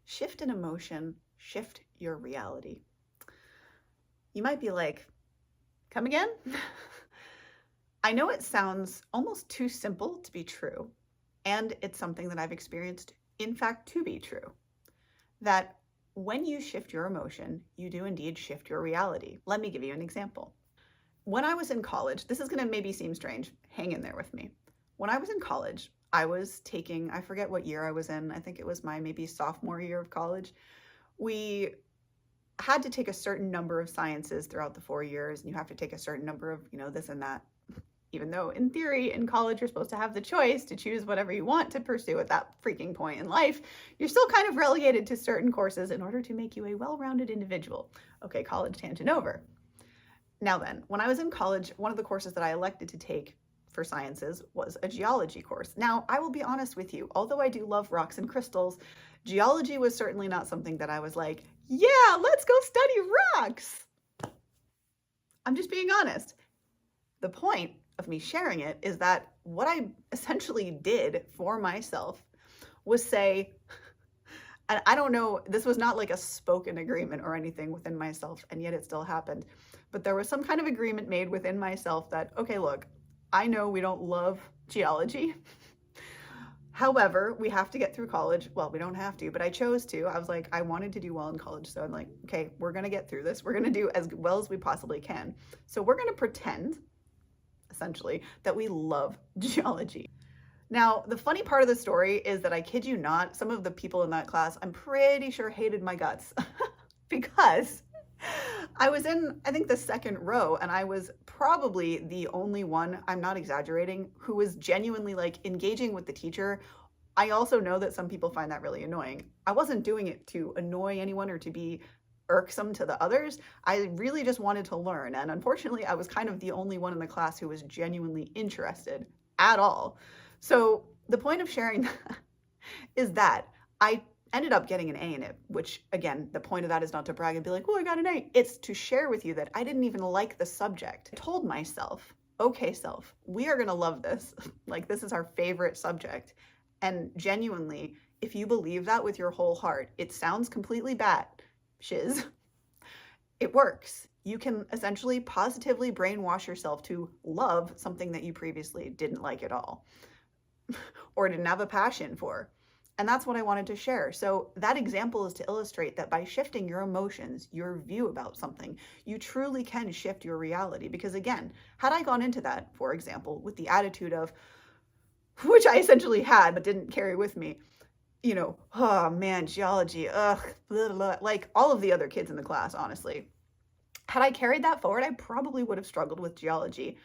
Shift an emotion, shift your reality. You might be like, come again? I know it sounds almost too simple to be true, and it's something that I've experienced, in fact, to be true, that when you shift your emotion, you do indeed shift your reality. Let me give you an example. When I was in college, this is going to maybe seem strange. Hang in there with me. When I was in college, I was taking, I forget what year I was in. I think it was my maybe sophomore year of college. We had to take a certain number of sciences throughout the 4 years, and you have to take a certain number of, this and that. Even though in theory, in college, you're supposed to have the choice to choose whatever you want to pursue at that freaking point in life, you're still kind of relegated to certain courses in order to make you a well-rounded individual. Okay, college tangent over. Now then, when I was in college, one of the courses that I elected to take for sciences was a geology course. Now, I will be honest with you, although I do love rocks and crystals, geology was certainly not something that I was like, yeah, let's go study rocks. I'm just being honest. The point of me sharing it is that what I essentially did for myself was say, and I don't know, this was not like a spoken agreement or anything within myself, and yet it still happened. But there was some kind of agreement made within myself that, okay, look, I know we don't love geology. However, we have to get through college. Well, we don't have to, but I chose to. I was like, I wanted to do well in college. So I'm like, okay, we're going to get through this. We're going to do as well as we possibly can. So we're going to pretend, essentially, that we love geology. Now, the funny part of the story is that I kid you not, some of the people in that class, I'm pretty sure hated my guts because I was in, I think, the second row, and I was probably the only one, I'm not exaggerating, who was genuinely like engaging with the teacher. I also know that some people find that really annoying. I wasn't doing it to annoy anyone or to be irksome to the others. I really just wanted to learn. And unfortunately, I was kind of the only one in the class who was genuinely interested at all. So the point of sharing that is that I ended up getting an A in it, which again, the point of that is not to brag and be like, oh, I got an A. It's to share with you that I didn't even like the subject. I told myself, okay, self, we are gonna love this. Like, this is our favorite subject. And genuinely, if you believe that with your whole heart, it sounds completely bad, shiz. It works. You can essentially positively brainwash yourself to love something that you previously didn't like at all or didn't have a passion for. And that's what I wanted to share. So that example is to illustrate that by shifting your emotions, your view about something, you truly can shift your reality. Because again, had I gone into that, for example, with the attitude of, which I essentially had, but didn't carry with me, oh man, geology, ugh, blah, blah, blah, like all of the other kids in the class, honestly. Had I carried that forward, I probably would have struggled with geology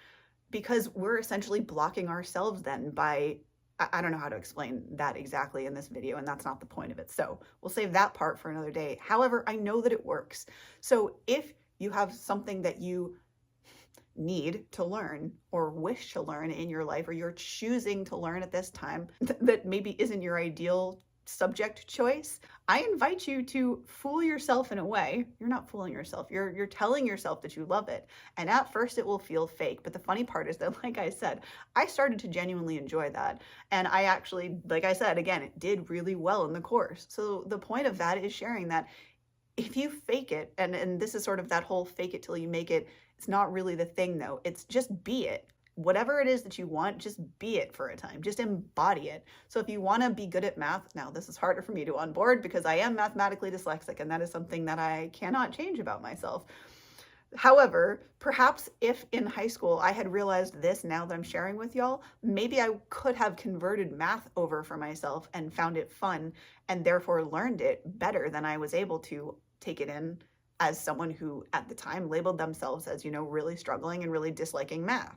because we're essentially blocking ourselves then by, I don't know how to explain that exactly in this video, and that's not the point of it. So we'll save that part for another day. However, I know that it works. So if you have something that you need to learn or wish to learn in your life, or you're choosing to learn at this time that maybe isn't your ideal subject choice, I invite you to fool yourself in a way. You're not fooling yourself. You're telling yourself that you love it. And at first it will feel fake. But the funny part is that, like I said, I started to genuinely enjoy that. And I actually, like I said, again, it did really well in the course. So the point of that is sharing that if you fake it, and this is sort of that whole fake it till you make it, it's not really the thing though. It's just be it. Whatever it is that you want, just be it for a time. Just embody it. So if you want to be good at math, now this is harder for me to onboard because I am mathematically dyslexic, and that is something that I cannot change about myself. However, perhaps if in high school I had realized this now that I'm sharing with y'all, maybe I could have converted math over for myself and found it fun and therefore learned it better than I was able to take it in as someone who at the time labeled themselves as, really struggling and really disliking math.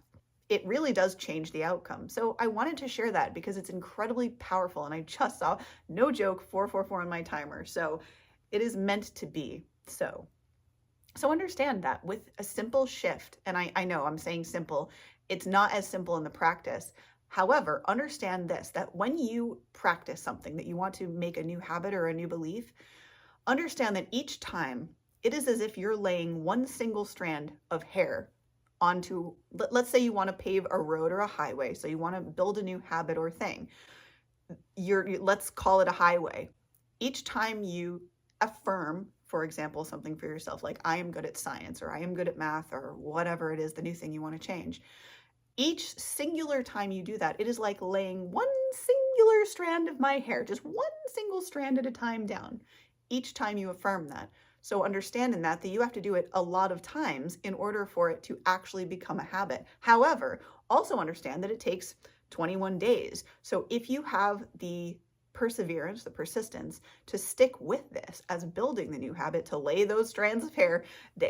It really does change the outcome. So I wanted to share that because it's incredibly powerful, and I just saw, no joke, 444 on my timer. So it is meant to be so. So understand that with a simple shift, and I know I'm saying simple, it's not as simple in the practice. However, understand this, that when you practice something that you want to make a new habit or a new belief, understand that each time it is as if you're laying one single strand of hair onto, let's say you want to pave a road or a highway. So you want to build a new habit or thing. Let's call it a highway. each time you affirm, for example, something for yourself, like I am good at science, or I am good at math, or whatever it is, the new thing you want to change, each singular time you do that, it is like laying one singular strand of my hair, just one single strand at a time down, each time you affirm that. So understanding that you have to do it a lot of times in order for it to actually become a habit. However, also understand that it takes 21 days. So if you have the perseverance, the persistence to stick with this as building the new habit, to lay those strands of hair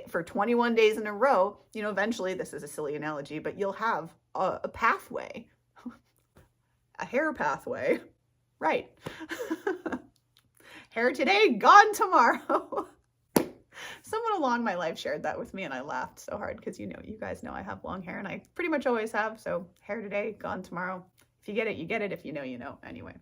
for 21 days in a row, eventually, this is a silly analogy, but you'll have a pathway, a hair pathway, right? Hair today, gone tomorrow. Someone along my life shared that with me and I laughed so hard because you guys know I have long hair and I pretty much always have. So hair today, gone tomorrow. If you get it, you get it. If you know, you know. Anyway.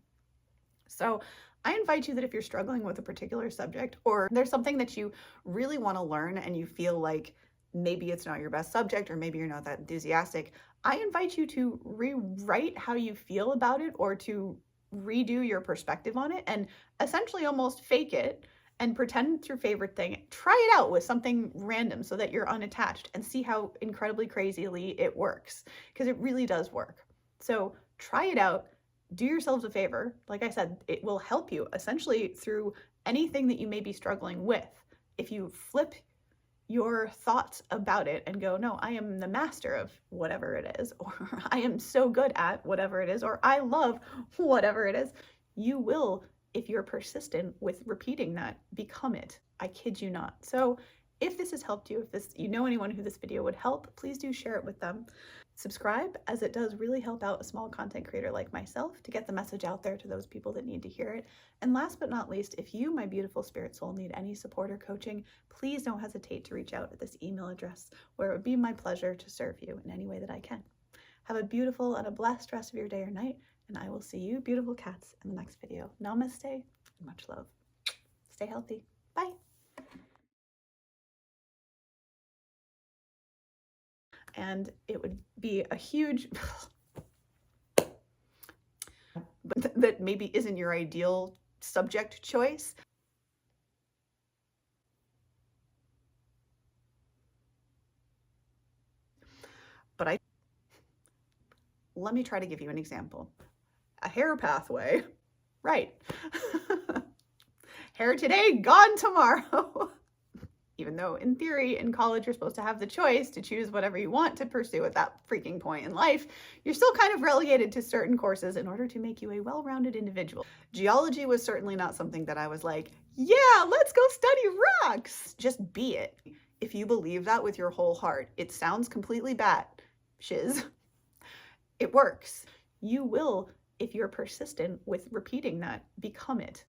So I invite you that if you're struggling with a particular subject, or there's something that you really want to learn and you feel like maybe it's not your best subject, or maybe you're not that enthusiastic, I invite you to rewrite how you feel about it, or to redo your perspective on it and essentially almost fake it and pretend it's your favorite thing. Try it out with something random so that you're unattached, and see how incredibly crazily it works, because it really does work. So try it out. Do yourselves a favor. Like I said, it will help you essentially through anything that you may be struggling with. If you flip your thoughts about it and go, no, I am the master of whatever it is, or I am so good at whatever it is, or I love whatever it is, you will, if you're persistent with repeating that, become it. I kid you not. So if this has helped you, if you know anyone who this video would help, please do share it with them. Subscribe, as it does really help out a small content creator like myself to get the message out there to those people that need to hear it. And last but not least, if you, my beautiful spirit soul, need any support or coaching, please don't hesitate to reach out at this email address, where it would be my pleasure to serve you in any way that I can. Have a beautiful and a blessed rest of your day or night, and I will see you, beautiful cats, in the next video. Namaste and much love. Stay healthy. Bye. And it would be a huge, but that maybe isn't your ideal subject choice. But let me try to give you an example. A hair pathway, right? Hair today, gone tomorrow. Even though in theory, in college, you're supposed to have the choice to choose whatever you want to pursue at that freaking point in life, you're still kind of relegated to certain courses in order to make you a well-rounded individual. Geology was certainly not something that I was like, yeah, let's go study rocks. Just be it. If you believe that with your whole heart, it sounds completely bad, shiz. It works. You will, if you're persistent with repeating that, become it.